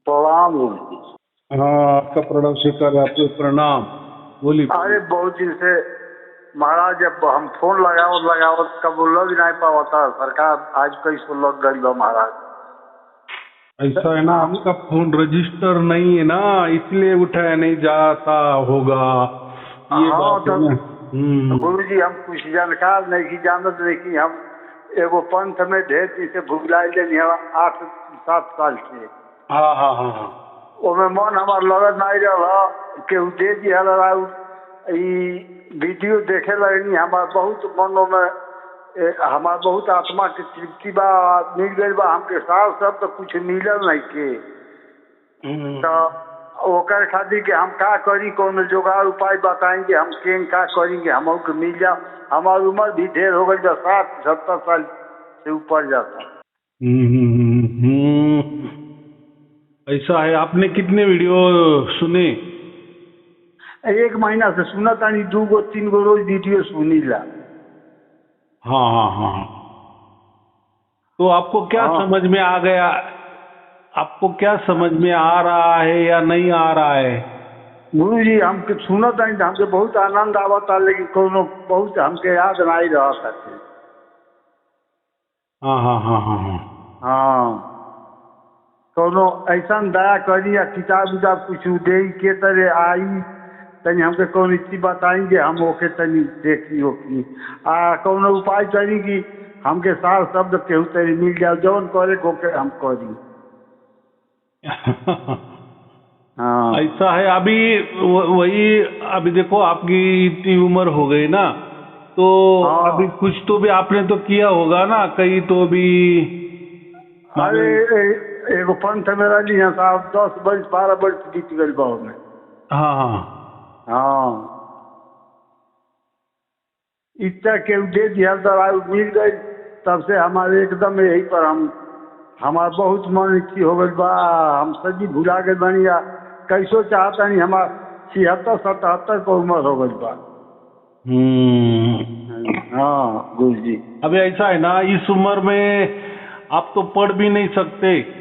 प्रणाम गुरुजी। हाँ, आपका प्रणव स्वीकार है। आपको प्रणाम। बोलिए। अरे बहुत दिन से महाराज जब हम फोन लगावत कब लग नहीं पावता सरकार, आज कैसे लग गई बा महाराज। ऐसा है ना, आपका फोन रजिस्टर नहीं है ना, इसलिए उठाया नहीं जाता होगा। ये हाँ बात है ना। गुरुजी हम कुछ जानकार नहीं की जानत नहीं कि हम एगो पंथ में ढेर दिन से भुगलाई लेनी 8-7 साल से। हाँ हाँ हाँ हाँ। ओमे मन हमार लगत नहीं रहा केहू दे दिया वीडियो देखे लगनी, हमार बहुत मन में हमार बहुत आत्मा के तृप्ति बा मिल गई बा। हमके साल सब तो कुछ मिलल नहीं के तो ओकर खातिर के हम का करी, कौन जुगाड़ उपाय बताएंगे हम के का करेंगे हम के मिल जाओ। हमार उम्र भी ढेर हो गई, 60-70 साल से ऊपर जाता। ऐसा है। आपने कितने वीडियो सुने? 1 महीना से सुना तानी, 2-3 रोज वीडियो सुनी ला। हाँ हाँ हाँ। तो आपको क्या समझ में आ गया? आपको क्या समझ में आ रहा है या नहीं आ रहा है? गुरु जी हमके सुना तानी तो हमके बहुत आनंद आवता, लेकिन कोनो बहुत हमके याद नहीं रहा था। हाँ हाँ हाँ हाँ हाँ हाँ कोनो ऐसा दया करी या किताब उताब कुछ दे के तरह आई तनी हमके कौन चीज बताएंगे हम ओके तनी देखी होकी कोनो उपाय करी कि हमके सार शब्द केहू तरी मिल जाओ जौन करे ओके हम करी। हाँ ऐसा है। अभी वही अभी देखो आपकी इतनी उम्र हो गई ना, तो अभी कुछ तो भी आपने तो किया होगा ना, कहीं तो भी। अरे एगो पंथ में रही है साहब, 10-12 वर्ष बीत गई गाँव में। हाँ हाँ हाँ इच्छा के दे दिया दवाई मिल गई, तब से हमारे एकदम यही पर हमारा बहुत मन इच्छी हो गई बा। हम सभी भुला गए बनिया कैसो चाहता नहीं, हमारा 76-77 को उम्र हो गई बा। हाँ गुरु जी। अभी ऐसा है ना, इस उम्र में आप तो पढ़ भी नहीं सकते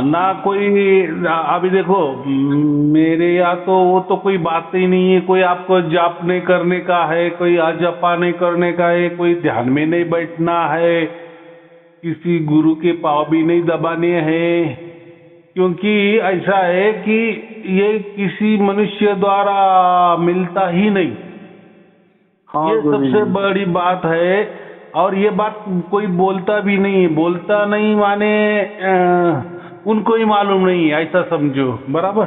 ना कोई। अभी देखो मेरे यहाँ तो वो तो कोई बात ही नहीं है। कोई आपको जाप नहीं करने का है, कोई अजपा नहीं करने का है, कोई ध्यान में नहीं बैठना है, किसी गुरु के पाँव भी नहीं दबाने हैं, क्योंकि ऐसा है कि ये किसी मनुष्य द्वारा मिलता ही नहीं। ये सबसे बड़ी बात है। और ये बात कोई बोलता भी नहीं, बोलता नहीं माने उनको ही मालूम नहीं है, ऐसा समझो। बराबर।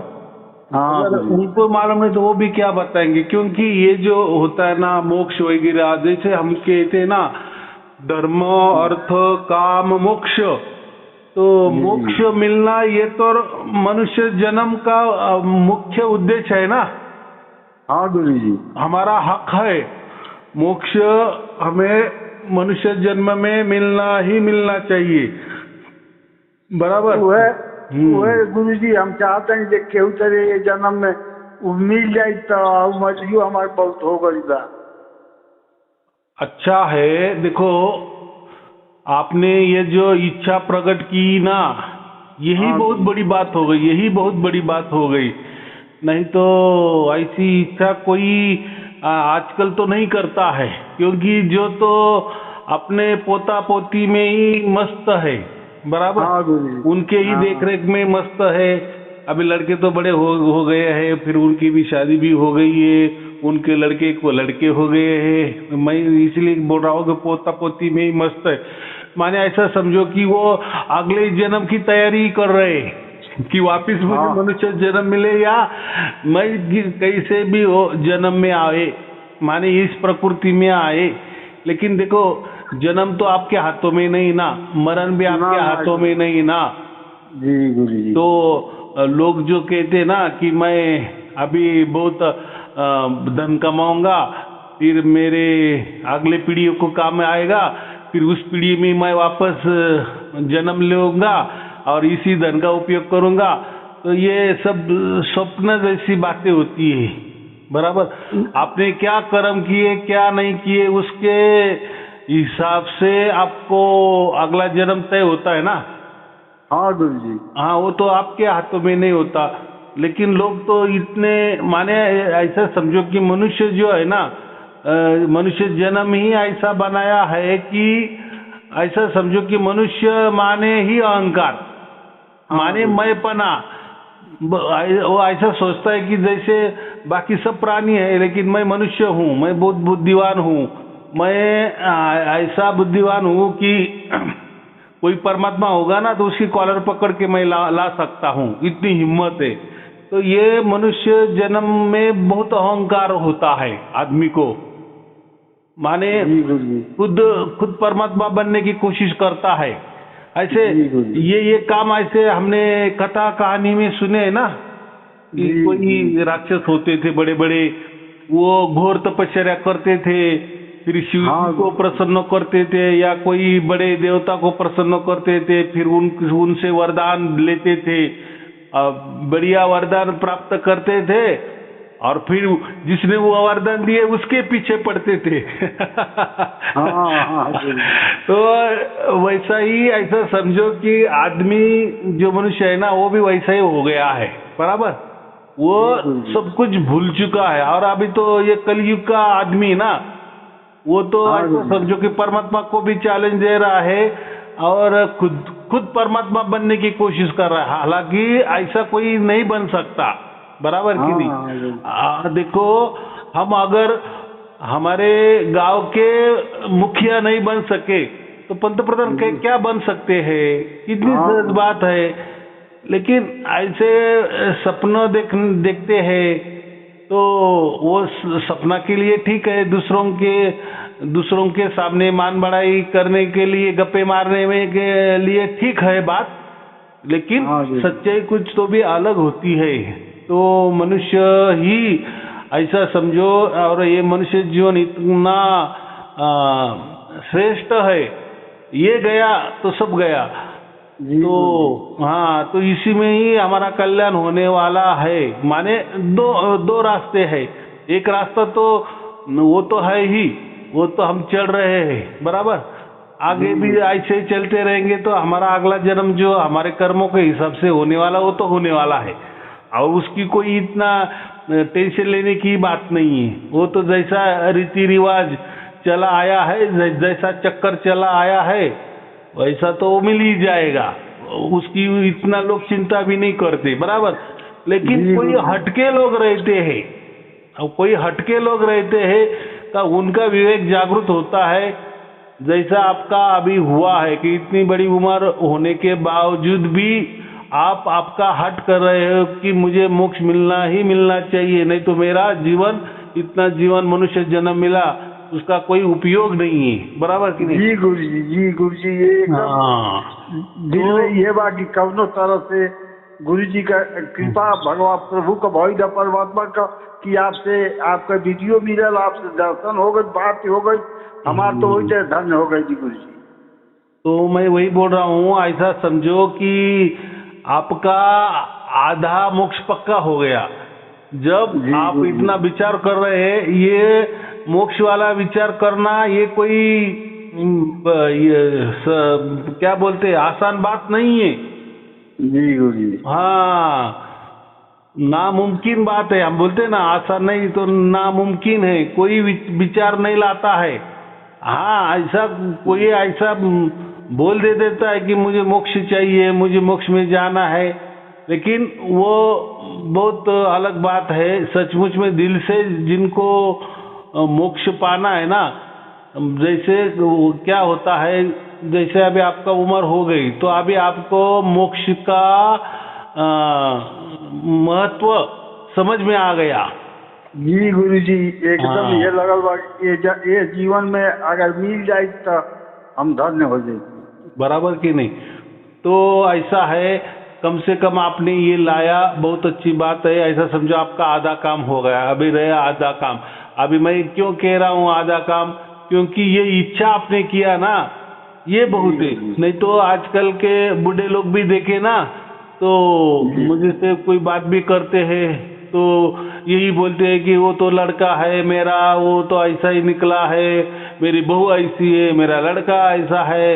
अगर उनको मालूम नहीं तो वो भी क्या बताएंगे, क्योंकि ये जो होता है ना मोक्ष वगैरह, जैसे हम कहते हैं ना धर्म अर्थ काम मोक्ष, तो मोक्ष मिलना ये तो मनुष्य जन्म का मुख्य उद्देश्य है ना। हाँ गुरु जी हमारा हक है मोक्ष, हमें मनुष्य जन्म में मिलना ही मिलना चाहिए। बराबर। वह गुरु जी हम चाहते हैं कि केहू तरह जन्म में वो मिल जाए तो मजबू हमारे बहुत हो गई बा। अच्छा है। देखो आपने ये जो इच्छा प्रकट की ना, यही बहुत बड़ी बात हो गई, यही बहुत बड़ी बात हो गई। नहीं तो ऐसी इच्छा कोई आजकल तो नहीं करता है, क्योंकि जो तो अपने पोता पोती में ही मस्त है। बराबर। उनके ही देख रेख में मस्त है। अभी लड़के तो बड़े हो गए हैं, फिर उनकी भी शादी भी हो गई है, उनके लड़के को लड़के हो गए हैं। मैं इसलिए बोल रहा हूँ कि पोता पोती में ही मस्त है। माने ऐसा समझो कि वो अगले जन्म की तैयारी कर रहे हैं कि वापिस मुझे मनुष्य जन्म मिले या मैं कैसे भी हो जन्म में आए, माने इस प्रकृति में आए। लेकिन देखो जन्म तो आपके हाथों में नहीं ना, मरण भी आपके हाथों में नहीं ना। जी गुरु जी। तो लोग जो कहते हैं ना कि मैं अभी बहुत धन कमाऊंगा, फिर मेरे अगले पीढ़ियों को काम आएगा, फिर उस पीढ़ी में मैं वापस जन्म लूंगा और इसी धन का उपयोग करूंगा, तो ये सब स्वप्न जैसी बातें होती है। बराबर। आपने क्या कर्म किए क्या नहीं किए उसके हिसाब से आपको अगला जन्म तय होता है ना। हाँ गुरु जी। हाँ, वो तो आपके हाथों में नहीं होता, लेकिन लोग तो इतने माने, ऐसा समझो कि मनुष्य जो है ना, मनुष्य जन्म ही ऐसा बनाया है कि ऐसा समझो कि मनुष्य माने ही अहंकार, माने मैंपना। वो ऐसा सोचता है कि जैसे बाकी सब प्राणी है, लेकिन मैं मनुष्य हूँ, मैं बहुत बुद्धिवान हूँ, मैं ऐसा बुद्धिवान हूँ कि कोई परमात्मा होगा ना तो उसकी कॉलर पकड़ के मैं ला सकता हूँ, इतनी हिम्मत है। तो ये मनुष्य जन्म में बहुत अहंकार होता है आदमी को, माने खुद परमात्मा बनने की कोशिश करता है। ऐसे ये काम ऐसे हमने कथा कहानी में सुने हैं ना, कि कोई राक्षस होते थे बड़े बड़े, वो घोर तपस्या करते थे, फिर शिव जी को प्रसन्न करते थे या कोई बड़े देवता को प्रसन्न करते थे, फिर उनसे वरदान लेते थे, बढ़िया वरदान प्राप्त करते थे, और फिर जिसने वो वरदान दिए उसके पीछे पड़ते थे। तो वैसा ही, ऐसा समझो कि आदमी जो मनुष्य है ना, वो भी वैसा ही हो गया है, बराबर। वो सब कुछ भूल चुका है, और अभी तो ये कलयुग का आदमी ना, वो तो ऐसा समझो कि परमात्मा को भी चैलेंज दे रहा है और खुद परमात्मा बनने की कोशिश कर रहा है। हालांकि ऐसा कोई नहीं बन सकता, बराबर कि नहीं। देखो, हम अगर हमारे गांव के मुखिया नहीं बन सके तो पंतप्रधान क्या बन सकते हैं, कितनी सहज बात है। लेकिन ऐसे सपना देखते हैं तो वो सपना के लिए ठीक है, दूसरों के सामने मान बढ़ाई करने के लिए, गप्पे मारने में के लिए ठीक है बात, लेकिन सच्चाई कुछ तो भी अलग होती है। तो मनुष्य ही ऐसा समझो, और ये मनुष्य जीवन इतना श्रेष्ठ है, ये गया तो सब गया। तो हाँ, तो इसी में ही हमारा कल्याण होने वाला है। माने दो रास्ते हैं, एक रास्ता तो वो तो है ही, वो तो हम चल रहे हैं, बराबर। आगे भी ऐसे ही चलते रहेंगे तो हमारा अगला जन्म जो हमारे कर्मों के हिसाब से होने वाला, वो तो होने वाला है, और उसकी कोई इतना टेंशन लेने की बात नहीं है। वो तो जैसा रीति रिवाज चला आया है, जैसा चक्कर चला आया है, वैसा तो मिल ही जाएगा, उसकी इतना लोग चिंता भी नहीं करते, बराबर। लेकिन कोई हटके लोग रहते हैं, और कोई हटके लोग रहते हैं तो उनका विवेक जागृत होता है। जैसा आपका अभी हुआ है कि इतनी बड़ी उम्र होने के बावजूद भी आपका हट कर रहे हो कि मुझे मोक्ष मिलना ही मिलना चाहिए, नहीं तो मेरा जीवन, इतना जीवन मनुष्य जन्म मिला, उसका कोई उपयोग नहीं है, बराबर कि नहीं। जी गुरु जी, ये एकदम दिल में ये बात कि कवनो तरह से गुरु जी का कृपा, भगवान प्रभु का, भाई परमात्मा का, कि आपसे आपका वीडियो मिलल, आपसे दर्शन हो गए, बात हो गई, हमारा तो वही धन्य हो गई जी गुरु जी। तो मैं वही बोल रहा हूँ, ऐसा समझो कि आपका आधा मोक्ष पक्का हो गया। जब आप इतना विचार कर रहे हैं, ये मोक्ष वाला विचार करना, ये कोई क्या बोलते हैं, आसान बात नहीं है जी गुरु जी। हाँ, नामुमकिन बात है। हम बोलते हैं ना, आसान नहीं तो नामुमकिन है, कोई विचार नहीं लाता है। हाँ, ऐसा कोई ऐसा बोल देता है कि मुझे मोक्ष चाहिए, मुझे मोक्ष में जाना है, लेकिन वो बहुत अलग बात है। सचमुच में दिल से जिनको मोक्ष पाना है ना, जैसे क्या होता है, जैसे अभी आपका उम्र हो गई तो अभी आपको मोक्ष का महत्व समझ में आ गया। जी गुरु जी, एकदम ये लगल बा, ये जीवन में अगर मिल जाए तो हम धन्य हो जाए, बराबर कि नहीं। तो ऐसा है, कम से कम आपने ये लाया, बहुत अच्छी बात है। ऐसा समझो आपका आधा काम हो गया, अभी रहा आधा काम। अभी मैं क्यों कह रहा हूँ आधा काम, क्योंकि ये इच्छा आपने किया ना, ये बहुत है। नहीं तो आजकल के बूढ़े लोग भी देखे ना, तो मुझे से कोई बात भी करते हैं तो यही बोलते हैं कि वो तो लड़का है मेरा, वो तो ऐसा ही निकला है, मेरी बहू ऐसी है, मेरा लड़का ऐसा है।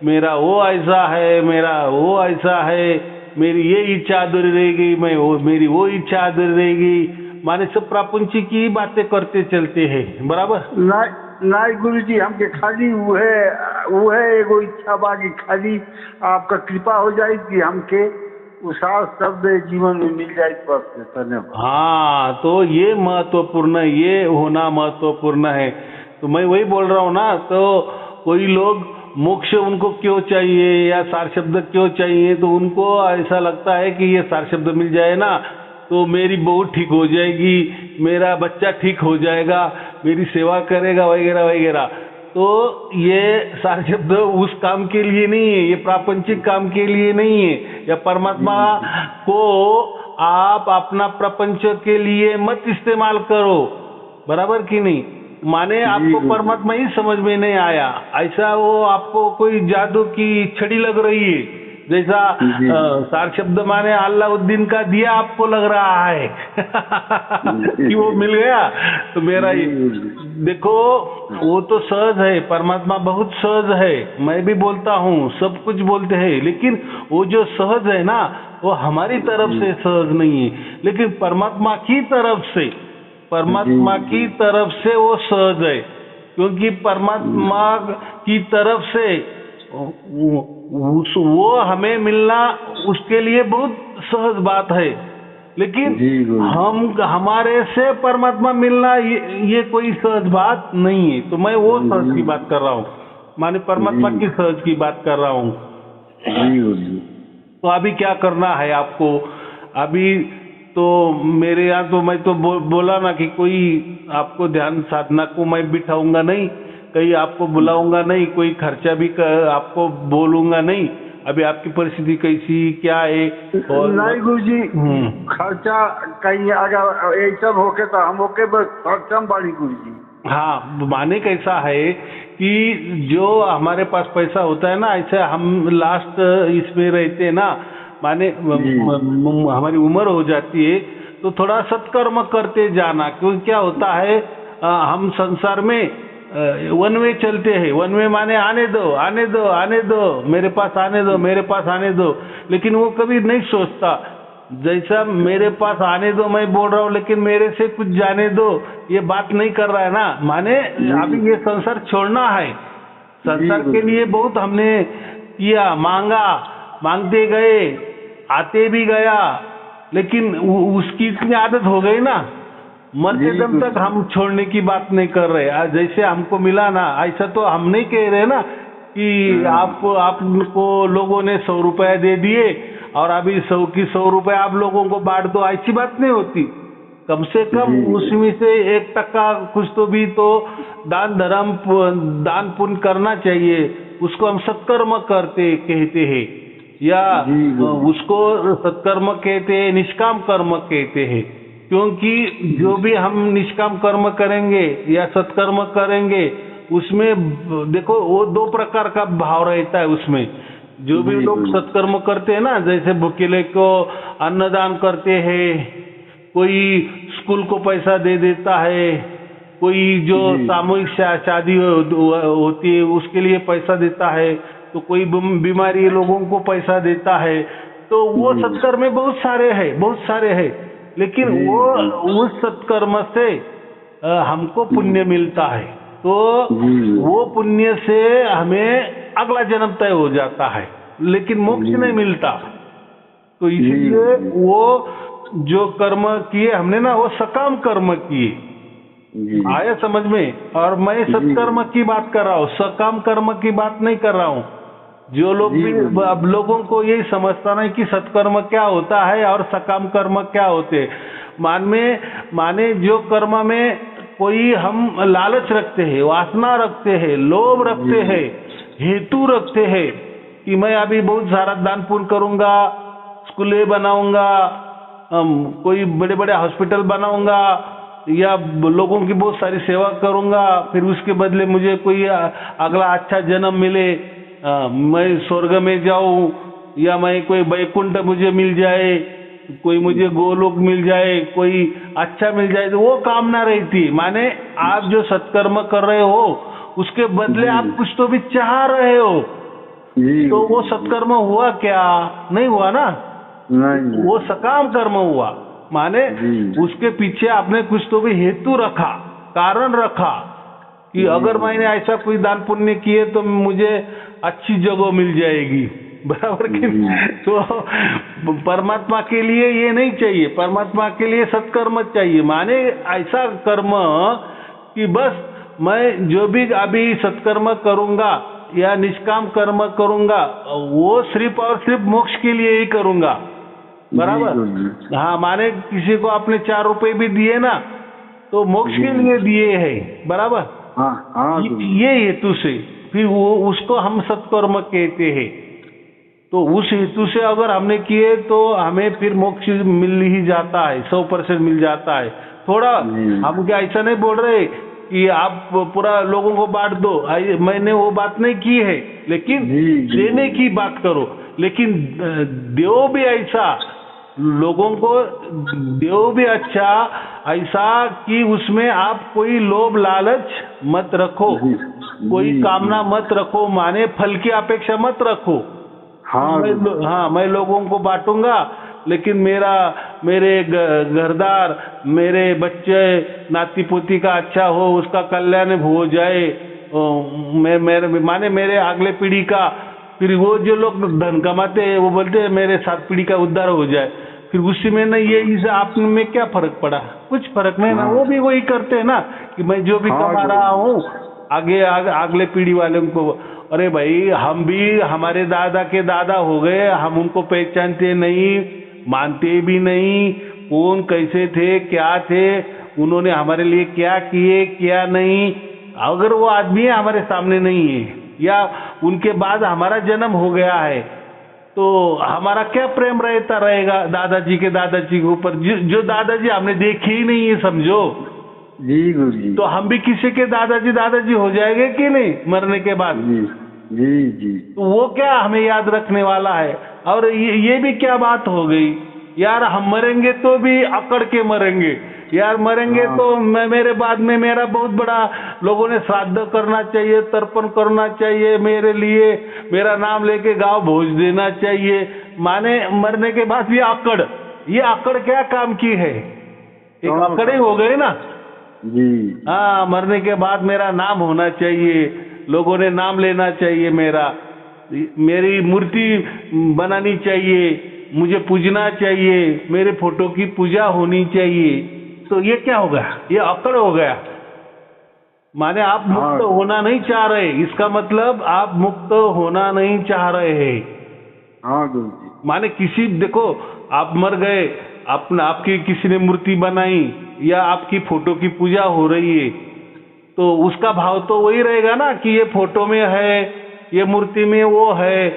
मेरा वो ऐसा है, मेरा वो ऐसा है, मेरी ये इच्छा अधूरी रहेगी, मेरी वो इच्छा अधूरी रहेगी, माने सब प्रापंचिक की बातें करते चलते हैं। बराबर नहीं गुरुजी, हमके खाली उहे एगो इच्छा बा कि खाली आपका कृपा हो जाएगी, हमके उसास शब्द जीवन में मिल जाए बस। धन्यवाद। हाँ, तो ये महत्वपूर्ण है, ये होना महत्वपूर्ण है। तो मैं वही बोल रहा हूँ ना, तो कोई लोग मोक्ष उनको क्यों चाहिए या सार शब्द क्यों चाहिए, तो उनको ऐसा लगता है कि ये सार शब्द मिल जाए ना तो मेरी बहू ठीक हो जाएगी, मेरा बच्चा ठीक हो जाएगा, मेरी सेवा करेगा वगैरह वगैरह। तो ये सारे शब्द उस काम के लिए नहीं है, ये प्रापंचिक काम के लिए नहीं है। या परमात्मा को आप अपना प्रपंच के लिए मत इस्तेमाल करो, बराबर कि नहीं। माने आपको परमात्मा ही समझ में नहीं आया, ऐसा वो आपको कोई जादू की छड़ी लग रही है, जैसा सार शब्द माने अल्लाउद्दीन का दिया आपको लग रहा है कि वो मिल गया तो मेरा ही। देखो वो तो सहज है, परमात्मा बहुत सहज है, मैं भी बोलता हूँ, सब कुछ बोलते हैं, लेकिन वो जो सहज है ना वो हमारी तरफ से सहज नहीं है, लेकिन परमात्मा की तरफ से, परमात्मा की तरफ से वो सहज है, क्योंकि परमात्मा की तरफ से वो हमें मिलना उसके लिए बहुत सहज बात है। लेकिन हम हमारे से परमात्मा मिलना ये कोई सहज बात नहीं है। तो मैं वो सहज की बात कर रहा हूँ, माने परमात्मा की सहज की बात कर रहा हूँ। तो अभी क्या करना है आपको? अभी तो मेरे यहाँ तो मैं तो बोला ना कि कोई आपको ध्यान साधना को मैं बिठाऊंगा नहीं, कहीं आपको बुलाऊंगा नहीं, कोई खर्चा भी आपको बोलूंगा नहीं। अभी आपकी परिस्थिति कैसी क्या है? और नहीं गुरुजी, खर्चा कहीं अगर ऐसा होके तो हम होके बस खर्चा बाड़ी गुरुजी। हाँ, माने कैसा है कि जो हमारे पास पैसा होता है ना, ऐसे हम लास्ट इसमें रहते हैं ना, माने हमारी उम्र हो जाती है तो थोड़ा सत्कर्म करते जाना। क्योंकि क्या होता है, हम संसार में वन वे चलते हैं। वन वे माने आने दो आने दो आने दो, मेरे पास आने दो मेरे पास आने दो, लेकिन वो कभी नहीं सोचता जैसा मेरे पास आने दो मैं बोल रहा हूँ, लेकिन मेरे से कुछ जाने दो ये बात नहीं कर रहा है ना। माने अभी ये संसार छोड़ना है, संसार के लिए बहुत हमने किया, मांगते गए, आते भी गया, लेकिन उसकी इतनी आदत हो गई ना, मरते दम तक हम छोड़ने की बात नहीं कर रहे। जैसे हमको मिला ना, ऐसा तो हम नहीं कह रहे ना कि आपको लोगों ने 100 रुपया दे दिए और अभी 100 की 100 रुपए आप लोगों को बांट दो, ऐसी बात नहीं होती। कम से कम उसमें से 1% कुछ तो भी तो दान धर्म दान पुण्य करना चाहिए, उसको हम सत्कर्म कहते हैं, या उसको सत्कर्म कहते हैं, निष्काम कर्म कहते हैं। क्योंकि जो भी हम निष्काम कर्म करेंगे या सत्कर्म करेंगे, उसमें देखो वो 2 प्रकार का भाव रहता है। उसमें जो भी लोग सत्कर्म करते हैं ना, जैसे भूखेले को अन्नदान करते हैं, कोई स्कूल को पैसा दे देता है, कोई जो सामूहिक शादी होती है उसके लिए पैसा देता है, तो कोई बीमारी लोगों को पैसा देता है, तो वो सत्कर्म में बहुत सारे हैं। लेकिन वो उस सत्कर्म से हमको पुण्य मिलता है, तो वो पुण्य से हमें अगला जन्म तय हो जाता है, लेकिन मोक्ष नहीं मिलता। तो इसीलिए वो जो कर्म किए हमने ना, वो सकाम कर्म किए। आया समझ में? और मैं सत्कर्म की बात कर रहा हूँ, सकाम कर्म की बात नहीं कर रहा हूँ। जो लोग भी, अब लोगों को यही समझता नहीं कि सत्कर्म क्या होता है और सकाम कर्म क्या होते। माने जो कर्म में कोई हम लालच रखते हैं, वासना रखते हैं, लोभ रखते हैं, हेतु रखते हैं कि मैं अभी बहुत सारा दान पुण्य करूंगा, स्कूलें बनाऊंगा, कोई बड़े बड़े हॉस्पिटल बनाऊंगा, या लोगों की बहुत सारी सेवा करूंगा, फिर उसके बदले मुझे कोई अगला अच्छा जन्म मिले, मैं स्वर्ग में जाऊं, या मैं कोई वैकुंठ मुझे मिल जाए, कोई मुझे गोलोक मिल जाए, कोई अच्छा मिल जाए, तो वो कामना रहती। माने आप जो सत्कर्म कर रहे हो उसके बदले आप कुछ तो भी चाह रहे हो, जी तो वो सत्कर्म हुआ क्या? नहीं हुआ ना, नहीं वो सकाम कर्म हुआ। माने जी। उसके पीछे आपने कुछ तो भी हेतु रखा, कारण रखा कि जी, अगर जी। मैंने ऐसा कोई दान पुण्य किए तो मुझे अच्छी जगह मिल जाएगी, बराबर कि जी। नहीं? तो परमात्मा के लिए ये नहीं चाहिए, परमात्मा के लिए सत्कर्म चाहिए। माने ऐसा कर्म कि बस मैं जो भी अभी सत्कर्म करूंगा या निष्काम कर्म करूंगा वो सिर्फ और सिर्फ मोक्ष के लिए ही करूंगा, जी बराबर? गुरुजी। हाँ, माने किसी को आपने 4 रुपए भी दिए ना तो मोक्ष के लिए दिए हैं, बराबर? हाँ हाँ गुरुजी। ये हेतु से फिर वो उसको हम सत्कर्म कहते हैं। तो उस हेतु से अगर हमने किए तो हमें फिर मोक्ष मिल ही जाता है, 100% मिल जाता है। थोड़ा हम क्या ऐसा नहीं बोल रहे कि आप पूरा लोगों को बांट दो, मैंने वो बात नहीं की है, लेकिन देने की बात करो। लेकिन देव भी ऐसा, लोगों को देव भी अच्छा ऐसा कि उसमें आप कोई लोभ लालच मत रखो, कोई कामना मत रखो, माने फल की अपेक्षा मत रखो। हाँ, मैं लोगों को बांटूंगा लेकिन मेरे घरदार, मेरे बच्चे नाती पोती का अच्छा हो, उसका कल्याण हो जाए, माने मेरे अगले पीढ़ी का, फिर वो जो लोग धन कमाते हैं वो बोलते हैं मेरे 7 पीढ़ी का उद्धार हो जाए। फिर उसी में ना ये इस आप में क्या फर्क पड़ा? कुछ फर्क नहीं ना। वो भी वही करते हैं ना कि मैं जो भी कमा रहा हूँ आगे अगले पीढ़ी वाले को, अरे भाई हम भी, हमारे दादा के दादा हो गए, हम उनको पहचानते नहीं, मानते भी नहीं, कौन कैसे थे, क्या थे, उन्होंने हमारे लिए क्या किए क्या नहीं। अगर वो आदमी हमारे सामने नहीं है या उनके बाद हमारा जन्म हो गया है तो हमारा क्या प्रेम रहता रहेगा दादाजी के दादाजी के ऊपर, जो दादाजी हमने देखे ही नहीं है, समझो जी गुरुजी। तो हम भी किसी के दादाजी हो जाएंगे कि नहीं मरने के बाद? जी जी। तो वो क्या हमें याद रखने वाला है? और ये भी क्या बात हो गई यार, हम मरेंगे तो भी अकड़ के मरेंगे यार, मरेंगे तो मेरे बाद में मेरा बहुत बड़ा लोगों ने श्राद्ध करना चाहिए, तर्पण करना चाहिए, मेरे लिए मेरा नाम लेके गांव भोज देना चाहिए। माने मरने के बाद ये अकड़ क्या काम की है? एक अकड़े हो गए ना जी। हाँ, मरने के बाद मेरा नाम होना चाहिए, लोगों ने नाम लेना चाहिए, मेरी मूर्ति बनानी चाहिए, मुझे पूजना चाहिए, मेरे फोटो की पूजा होनी चाहिए। तो ये क्या होगा? ये अकड़ हो गया। माने आप मुक्त होना नहीं चाह रहे, इसका मतलब आप मुक्त होना नहीं चाह रहे हैं। हाँ गुरुजी। माने किसी, देखो आप मर गए, आपकी किसी ने मूर्ति बनाई या आपकी फोटो की पूजा हो रही है तो उसका भाव तो वही रहेगा ना कि ये फोटो में है, ये मूर्ति में वो है,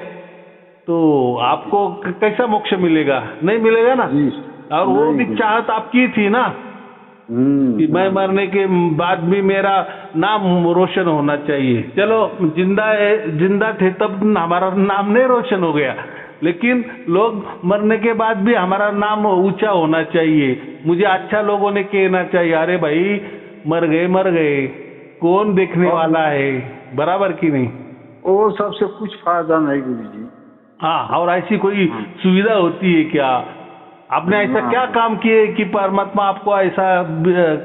तो आपको कैसा मोक्ष मिलेगा? नहीं मिलेगा ना। और वो भी चाहत आपकी थी ना कि मैं मरने के बाद भी मेरा नाम रोशन होना चाहिए। चलो जिंदा थे तब हमारा नाम नहीं रोशन हो गया, लेकिन लोग मरने के बाद भी हमारा नाम ऊंचा होना चाहिए, मुझे अच्छा लोगों ने कहना चाहिए, अरे भाई मर गए, कौन देखने वाला है, बराबर कि नहीं? वो सबसे कुछ फायदा नहीं गुरुजी। हाँ, और ऐसी कोई सुविधा होती है क्या? आपने ऐसा क्या काम किए कि परमात्मा आपको ऐसा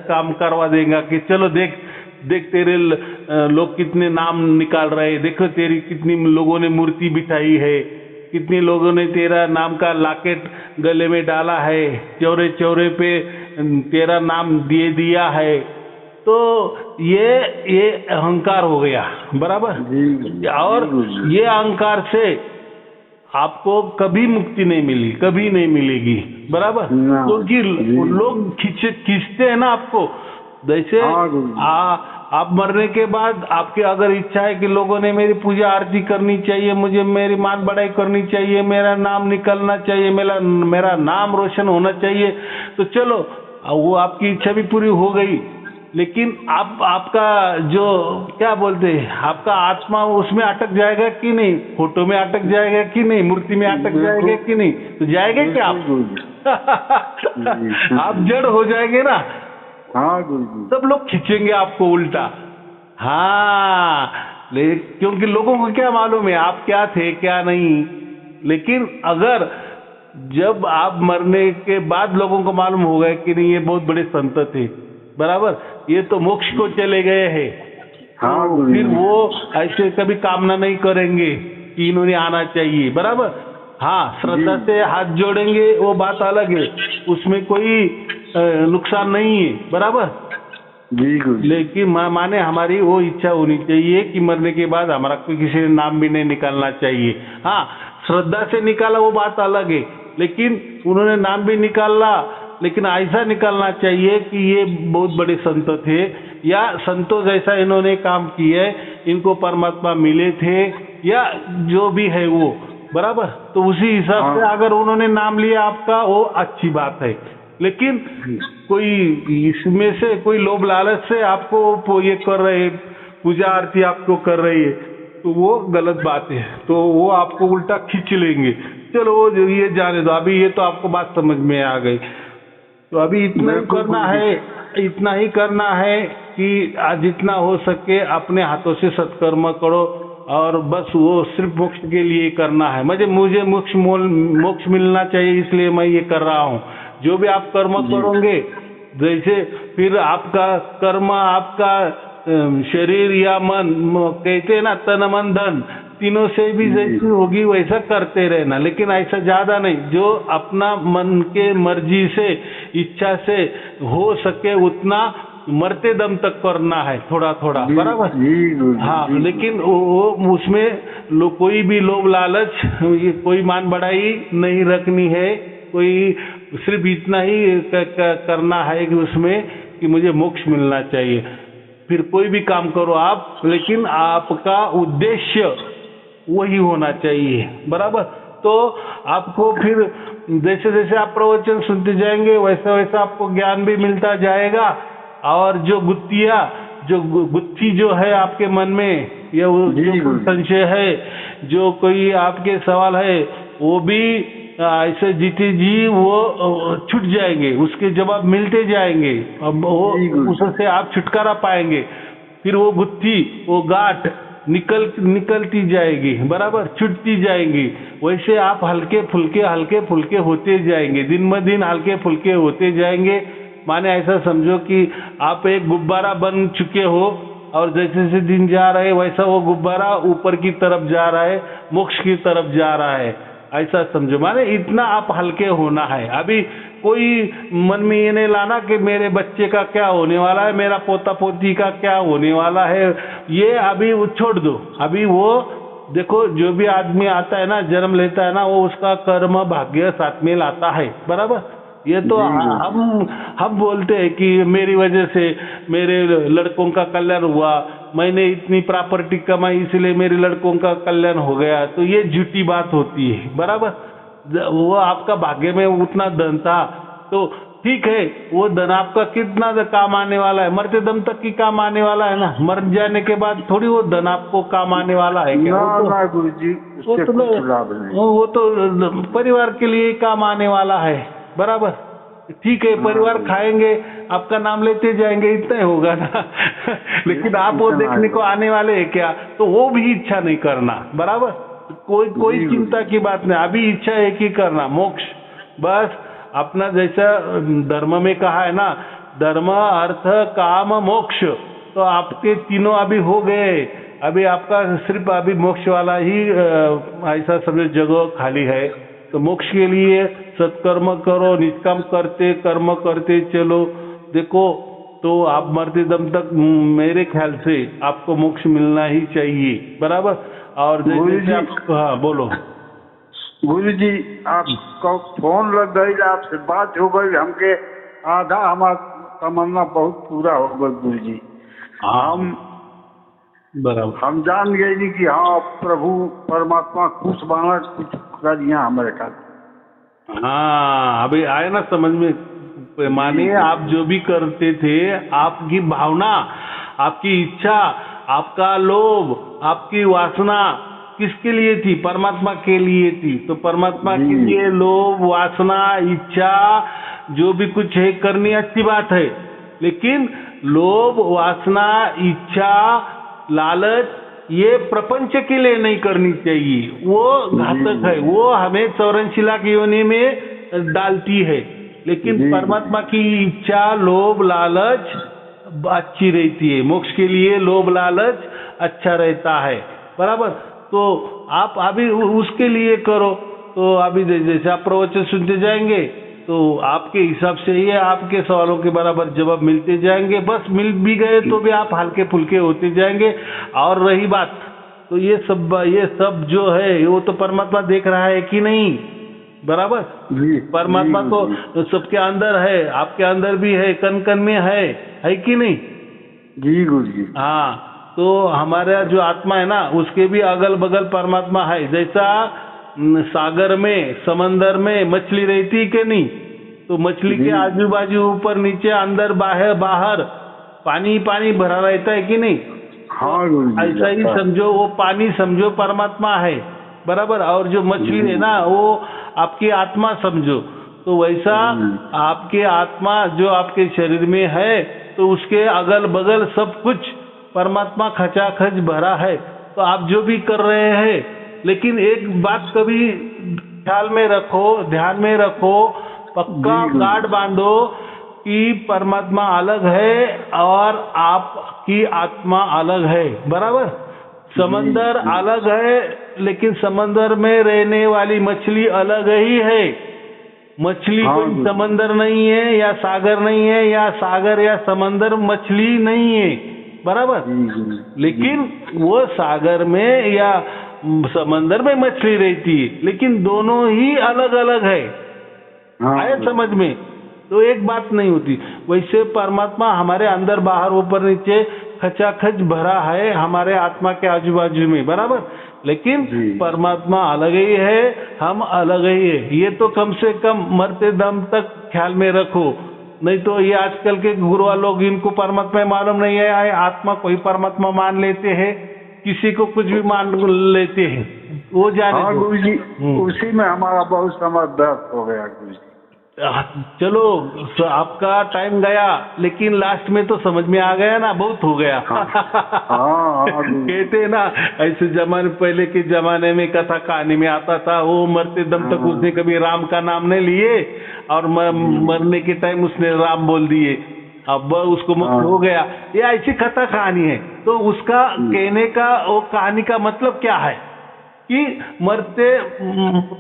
काम करवा देगा कि चलो देख तेरे लोग कितने नाम निकाल रहे, देखो तेरी कितनी लोगों ने मूर्ति बिठाई है, कितने लोगों ने तेरा नाम का लॉकेट गले में डाला है, चौरे चौरे पे तेरा नाम दिया है। तो ये अहंकार हो गया, बराबर? और ये अहंकार से आपको कभी मुक्ति नहीं मिली, कभी नहीं मिलेगी, बराबर? क्योंकि लोग खींचते हैं ना आपको। जैसे आप मरने के बाद आपकी अगर इच्छा है कि लोगों ने मेरी पूजा आरती करनी चाहिए, मुझे मेरी मान बढ़ाई करनी चाहिए, मेरा नाम निकलना चाहिए, मेरा नाम रोशन होना चाहिए, तो चलो वो आपकी इच्छा भी पूरी हो गई। लेकिन आपका जो क्या बोलते हैं, आपका आत्मा उसमें अटक जाएगा कि नहीं? फोटो में अटक जाएगा कि नहीं? मूर्ति में अटक जाएगा कि नहीं? तो जाएंगे क्या आप? आप जड़ हो जाएंगे ना। हाँ, सब लोग खींचेंगे आपको उल्टा। हाँ, क्योंकि लोगों को क्या मालूम है आप क्या थे क्या नहीं। लेकिन अगर जब आप मरने के बाद लोगों को मालूम होगा कि नहीं ये बहुत बड़े संत थे, बराबर, ये तो मोक्ष को चले गए हैं, हाँ तो फिर वो ऐसे कभी कामना नहीं करेंगे कि इन्होंने आना चाहिए, बराबर। हाँ, श्रद्धा से हाथ जोड़ेंगे वो बात अलग है, उसमें कोई नुकसान नहीं है, बराबर जी गुरुजी। लेकिन माने हमारी वो इच्छा होनी चाहिए कि मरने के बाद हमारा कोई किसी ने नाम भी नहीं निकालना चाहिए। हाँ, श्रद्धा से निकाला वो बात अलग है, लेकिन उन्होंने नाम भी निकाला, लेकिन ऐसा निकालना चाहिए कि ये बहुत बड़े संत थे, या संतों जैसा इन्होंने काम किए, इनको परमात्मा मिले थे, या जो भी है वो, बराबर। तो उसी हिसाब से अगर उन्होंने नाम लिया आपका, वो अच्छी बात है। लेकिन कोई इसमें से कोई लोभ लालच से आपको ये कर रहे, पूजा आरती आपको कर रही है, तो वो गलत बात है, तो वो आपको उल्टा खींच लेंगे। चलो वो ये जाने दो, अभी ये तो आपको बात समझ में आ गई। तो अभी इतना ही करना है, इतना ही करना है कि आज जितना हो सके अपने हाथों से सत्कर्म करो, और बस वो सिर्फ मोक्ष के लिए करना है। मुझे मोक्ष मिलना चाहिए, इसलिए मैं ये कर रहा हूँ। जो भी आप कर्म करोगे, जैसे फिर आपका कर्म, आपका शरीर या मन, कहते हैं ना तन मन धन, तीनों से भी जैसी होगी वैसा करते रहना, लेकिन ऐसा ज्यादा नहीं। जो अपना मन के मर्जी से, इच्छा से हो सके उतना मरते दम तक करना है, थोड़ा थोड़ा, बराबर। हाँ, लेकिन वो उसमें कोई भी लोभ लालच, कोई मान बढ़ाई नहीं रखनी है, कोई सिर्फ इतना ही करना है कि उसमें कि मुझे मोक्ष मिलना चाहिए। फिर कोई भी काम करो आप, लेकिन आपका उद्देश्य वही होना चाहिए, बराबर। तो आपको फिर जैसे जैसे आप प्रवचन सुनते जाएंगे, वैसा वैसा आपको ज्ञान भी मिलता जाएगा, और जो गुत्थी जो है आपके मन में, या जो संशय है, जो कोई आपके सवाल है, वो भी ऐसे जीते जी वो छूट जाएंगे, उसके जवाब मिलते जाएंगे, अब वो उससे आप छुटकारा पाएंगे। फिर वो गुत्थी, वो गांठ निकलती जाएगी, बराबर, छूटती जाएंगी। वैसे आप हल्के फुल्के होते जाएंगे, दिन ब दिन हल्के फुल्के होते जाएंगे। माने ऐसा समझो कि आप एक गुब्बारा बन चुके हो, और जैसे जैसे दिन जा रहे वैसा वो गुब्बारा ऊपर की तरफ जा रहा है, मोक्ष की तरफ जा रहा है, ऐसा समझो। माने इतना आप हल्के होना है। अभी कोई मन में ये नहीं लाना कि मेरे बच्चे का क्या होने वाला है, मेरा पोता पोती का क्या होने वाला है, ये अभी वो छोड़ दो। अभी वो देखो, जो भी आदमी आता है ना, जन्म लेता है ना, वो उसका कर्म भाग्य साथ में लाता है, बराबर। ये तो हम बोलते हैं कि मेरी वजह से मेरे लड़कों का कल्याण हुआ, मैंने इतनी प्रॉपर्टी कमाई इसलिए मेरे लड़कों का कल्याण हो गया, तो ये झूठी बात होती है, बराबर। वो आपका भाग्य में उतना धन था, तो ठीक है, वो धन आपका कितना काम आने वाला है, मरते दम तक की काम आने वाला है ना, मर जाने के बाद थोड़ी वो धन आपको काम आने वाला है क्या? ना गुरुजी, वो तो परिवार के लिए काम आने वाला है, बराबर। ठीक है, परिवार खाएंगे, आपका नाम लेते जाएंगे, इतना ही होगा ना। लेकिन आप वो देखने को आने वाले हैं क्या? तो वो भी इच्छा नहीं करना, बराबर। कोई चिंता की बात नहीं, अभी इच्छा एक ही करना, मोक्ष। बस अपना जैसा धर्म में कहा है ना, धर्म अर्थ काम मोक्ष, तो आपके तीनों अभी हो गए। अभी आपका सिर्फ अभी मोक्ष वाला ही ऐसा समझो जगह खाली है। तो मोक्ष के लिए सत्कर्म करो, निष्काम कर्म करते चलो। देखो, तो आप मरते दम तक मेरे ख्याल से आपको मोक्ष मिलना ही चाहिए, बराबर। और जैसे आप, हाँ बोलो गुरुजी, आपका फोन लग गई, आपसे बात हो गई, हमके आधा हमारा तमन्ना बहुत पूरा हो गया गुरुजी। बराबर, हम जान गए जी कि हाँ प्रभु परमात्मा खुश बाना, कुछ करिए हमारे साथ। हाँ, अभी आए ना समझ में। मानिए आप जो भी करते थे, आपकी भावना, आपकी इच्छा, आपका लोभ, आपकी वासना किसके लिए थी? परमात्मा के लिए थी। तो परमात्मा के लिए लोभ, वासना, इच्छा जो भी कुछ है करनी अच्छी बात है, लेकिन लोभ, वासना, इच्छा, लालच ये प्रपंच के लिए नहीं करनी चाहिए, वो घातक है, वो हमें 84 लाख योनि में डालती है। लेकिन परमात्मा की इच्छा, लोभ लालच अच्छी रहती है, मोक्ष के लिए लोभ लालच अच्छा रहता है, बराबर। तो आप अभी उसके लिए करो। तो अभी जैसे आप प्रवचन सुनते जाएंगे तो आपके हिसाब से ही आपके सवालों के बराबर जवाब मिलते जाएंगे, बस मिल भी गए तो भी आप हल्के फुल्के होते जाएंगे। और रही बात, तो ये सब जो है वो तो परमात्मा देख रहा है कि नहीं, बराबर। परमात्मा तो सबके अंदर है, आपके अंदर भी है, कण कण में है कि नहीं? जी गुरु जी। हाँ, तो हमारा जो आत्मा है ना, उसके भी अगल बगल परमात्मा है। जैसा सागर में, समंदर में मछली रहती है कि नहीं, तो मछली के आजू बाजू, ऊपर नीचे, अंदर बाहर पानी पानी भरा रहता है कि नहीं? हाँ गुरु जी। ऐसा ही समझो, वो पानी समझो परमात्मा है, बराबर। और जो मछली है ना, वो आपकी आत्मा समझो। तो वैसा आपके आत्मा जो आपके शरीर में है, तो उसके अगल बगल सब कुछ परमात्मा खचाखच भरा है। तो आप जो भी कर रहे हैं, लेकिन एक बात कभी ख्याल में रखो, ध्यान में रखो, पक्का गांठ बांधो कि परमात्मा अलग है और आपकी आत्मा अलग है, बराबर। समंदर अलग है, लेकिन समंदर में रहने वाली मछली अलग ही है। मछली कोई समंदर नहीं है, या सागर नहीं है, या सागर या समंदर मछली नहीं है, बराबर। लेकिन वो सागर में या समंदर में मछली रहती है, लेकिन दोनों ही अलग अलग है। आया समझ में? तो एक बात नहीं होती। वैसे परमात्मा हमारे अंदर बाहर ऊपर नीचे खचाखच भरा है हमारे आत्मा के आजू बाजू में, बराबर। लेकिन परमात्मा अलग ही है, हम अलग ही है। ये तो कम से कम मरते दम तक ख्याल में रखो। नहीं तो ये आजकल के गुरु लोग, इनको परमात्मा मालूम नहीं है, आत्मा कोई परमात्मा मान लेते हैं, किसी को कुछ भी मान लेते हैं, वो जाने। हाँ गुरु जी, उसी में हमारा बहुत समय व्यर्थ हो गया गुरु जी। चलो, आपका टाइम गया, लेकिन लास्ट में तो समझ में आ गया ना, बहुत हो गया। कहते हैं ना, ऐसे जमाने, पहले के जमाने में कथा कहानी में आता था, वो मरते दम तक उसने कभी राम का नाम नहीं लिए, और मरने के टाइम उसने राम बोल दिए, अब उसको मुक्त हो गया। ये ऐसी कथा कहानी है। तो उसका कहने का, वो कहानी का मतलब क्या है कि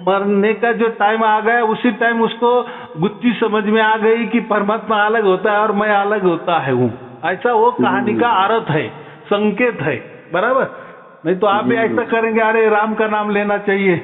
मरने का जो टाइम आ गया, उसी टाइम उसको गुत्थी समझ में आ गई कि परमात्मा अलग होता है और मैं अलग होता है हूँ। ऐसा वो कहानी का अर्थ है, संकेत है, बराबर। नहीं तो आप भी ऐसा करेंगे, अरे राम का नाम लेना चाहिए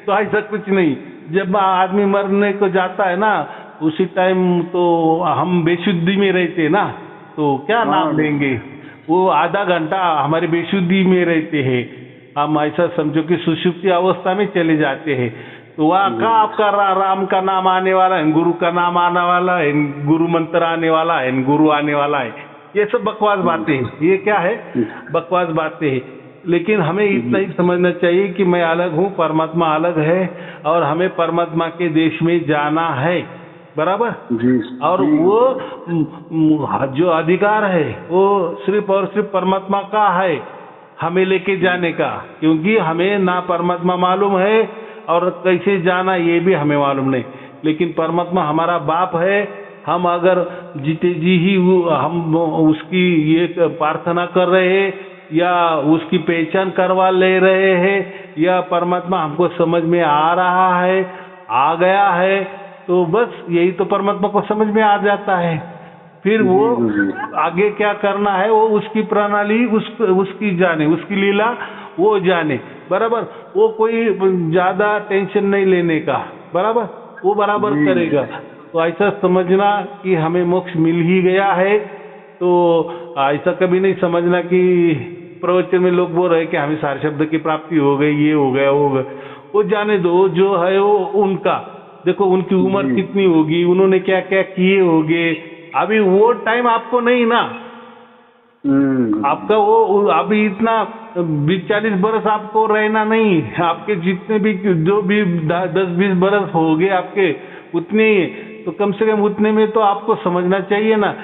तो ऐसा कुछ नहीं। जब आदमी मरने को जाता है ना, उसी टाइम तो हम बेशुद्धि में रहते हैं ना, तो क्या नाम लेंगे? वो आधा घंटा हमारी बेशुद्धि में रहते हैं, हम ऐसा समझो कि सुषुप्ति अवस्था में चले जाते हैं। तो वहाँ का आपका राम का नाम आने वाला है, गुरु का नाम आने वाला है, गुरु मंत्र आने वाला है, गुरु आने वाला है। ये सब बकवास बातें हैं। ये क्या है? बकवास बातें हैं। लेकिन हमें इतना ही समझना चाहिए कि मैं अलग हूँ, परमात्मा अलग है, और हमें परमात्मा के देश में जाना है, बराबर। और वो जो अधिकार है वो सिर्फ और सिर्फ परमात्मा का है, हमें लेके जाने का। क्योंकि हमें ना परमात्मा मालूम है और कैसे जाना ये भी हमें मालूम नहीं। लेकिन परमात्मा हमारा बाप है। हम अगर जीते जी ही हम उसकी ये प्रार्थना कर रहे हैं, या उसकी पहचान करवा ले रहे हैं, या परमात्मा हमको समझ में आ रहा है, आ गया है, तो बस यही तो परमात्मा को समझ में आ जाता है। फिर वो आगे क्या करना है वो उसकी प्रणाली, उसकी जाने, उसकी लीला वो जाने, बराबर। वो कोई ज्यादा टेंशन नहीं लेने का, बराबर, वो बराबर करेगा। तो ऐसा समझना कि हमें मोक्ष मिल ही गया है। तो ऐसा कभी नहीं समझना कि प्रवचन में लोग बोल रहे कि हमें सार शब्द की प्राप्ति हो गई, ये हो गया, वो हो गया। वो जाने दो, जो है वो उनका। देखो उनकी उम्र कितनी होगी, उन्होंने क्या क्या किए होंगे, अभी वो टाइम आपको नहीं ना। आपका वो अभी इतना 20-40 बरस आपको रहना नहीं। आपके जितने भी जो भी 10-20 बरस हो गए आपके, उतने ही। तो कम से कम उतने में तो आपको समझना चाहिए ना।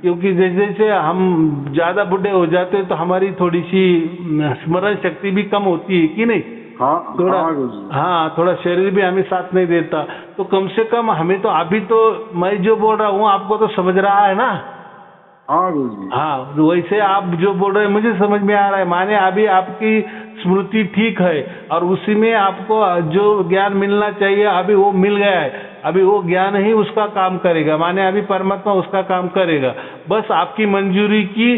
क्योंकि जैसे जैसे हम ज्यादा बुढ़े हो जाते हैं तो हमारी थोड़ी सी स्मरण शक्ति भी कम होती है कि नहीं? हाँ थोड़ा हाँ गुरुजी। हाँ, थोड़ा शरीर भी हमें साथ नहीं देता। तो कम से कम हमें तो अभी तो मैं जो बोल रहा हूँ आपको तो समझ रहा है ना? हाँ गुरुजी। हाँ, वैसे आप जो बोल रहे हैं मुझे समझ में आ रहा है। माने अभी आपकी स्मृति ठीक है और उसी में आपको जो ज्ञान मिलना चाहिए अभी वो मिल गया है। अभी वो ज्ञान ही उसका काम करेगा, माने अभी परमात्मा उसका काम करेगा। बस आपकी मंजूरी की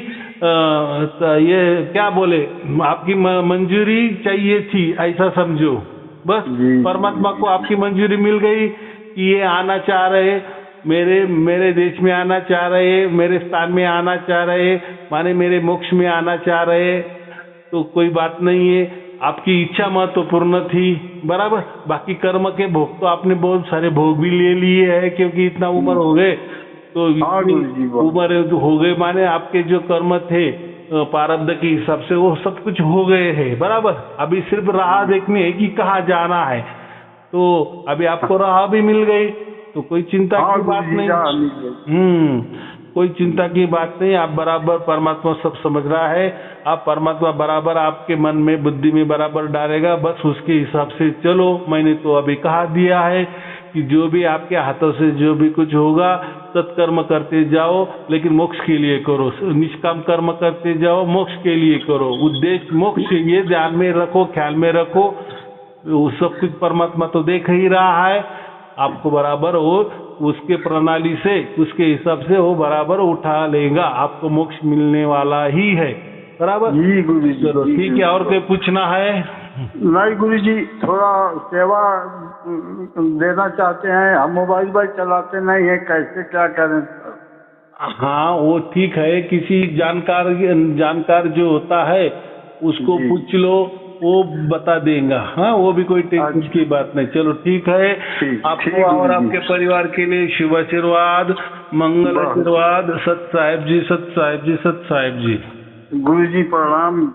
ये क्या बोले, आपकी मंजूरी चाहिए थी, ऐसा समझो। बस जी, परमात्मा जी, को आपकी मंजूरी मिल गई कि ये आना चाह रहे, मेरे देश में आना चाह रहे, मेरे स्थान में आना चाह रहे, माने मेरे मोक्ष में आना चाह रहे, तो कोई बात नहीं है। आपकी इच्छा महत्वपूर्ण थी, बराबर। बाकी कर्म के भोग तो आपने बहुत सारे भोग भी ले लिए हैं, क्योंकि इतना उम्र हो गए तो हाँ इतनी गुरुजी, उम्र हो गए, माने आपके जो कर्म थे प्रारब्ध के हिसाब से वो सब कुछ हो गए हैं, बराबर। अभी सिर्फ राह देखनी है कि कहाँ जाना है, तो अभी आपको राह भी मिल गई, तो कोई चिंता हाँ की बात गुरुजी, नहीं। कोई चिंता की बात नहीं। आप बराबर, परमात्मा सब समझ रहा है। आप परमात्मा बराबर आपके मन में, बुद्धि में बराबर डालेगा, बस उसके हिसाब से चलो। मैंने तो अभी कहा दिया है कि जो भी आपके हाथों से जो भी कुछ होगा सत्कर्म करते जाओ, लेकिन मोक्ष के लिए करो। निष्काम कर्म करते जाओ, मोक्ष के लिए करो। उद्देश्य मोक्ष, ये ध्यान में रखो, ख्याल में रखो। वो सब कुछ परमात्मा तो देख ही रहा है आपको, बराबर वो उसके प्रणाली से, उसके हिसाब से वो बराबर उठा लेगा, आपको मोक्ष मिलने वाला ही है, बराबर। जी गुरुजी। चलो ठीक है, और कोई पूछना है? नहीं गुरुजी, थोड़ा सेवा देना चाहते हैं, हम मोबाइल चलाते नहीं है, कैसे क्या करें? हाँ वो ठीक है, किसी जानकार जो होता है उसको जी। पूछ लो, वो बता देगा। हाँ, वो भी कोई टेंशन की बात नहीं। चलो ठीक है, ठीक आपको और गुरुजी। आपके परिवार के लिए शुभ आशीर्वाद, मंगल बस। आशीर्वाद। सत साहेब जी, सत साहेब जी, सत साहेब जी। गुरुजी प्रणाम।